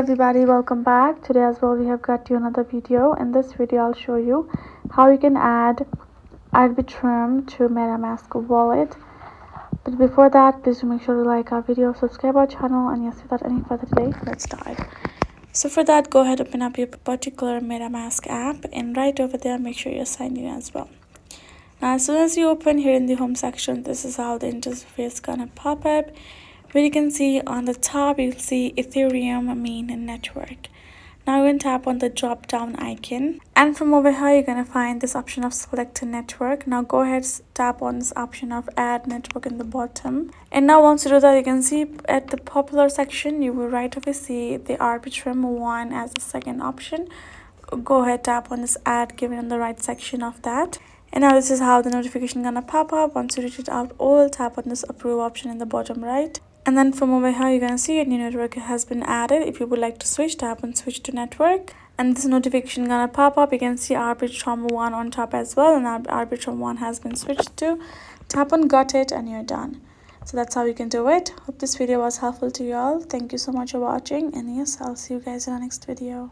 everybody, welcome back. Today as well we have got you another video. In this video I'll show you how you can add Arbitrum to MetaMask wallet. But before that, please do make sure to like our video, subscribe our channel, and yes, without any further delay, let's start. So for that, go ahead, open up your particular MetaMask app, and right over there make sure you're signed in as well. Now as soon as you open here in the home section, this is how the interface gonna pop up, where you can see on the top you'll see Ethereum main network. Now you're going to tap on the drop down icon, and from over here you're going to find this option of select a network. Now go ahead, tap on this option of add network in the bottom, and now once you do that, you can see at the popular section you will right away see the Arbitrum One as the second option. Go ahead, tap on this add given in the right section of that. And now this is how the notification gonna pop up. Once you reach it out all, tap on this approve option in the bottom right, and then from over here you're gonna see a new network has been added. If you would like to switch, tap on switch to network, and this notification gonna pop up. You can see Arbitrum One on top as well, and Arbitrum One has been switched to. Tap on got it and you're done. So that's how you can do it. Hope this video was helpful to you all. Thank you so much for watching, and yes, I'll see you guys in our next video.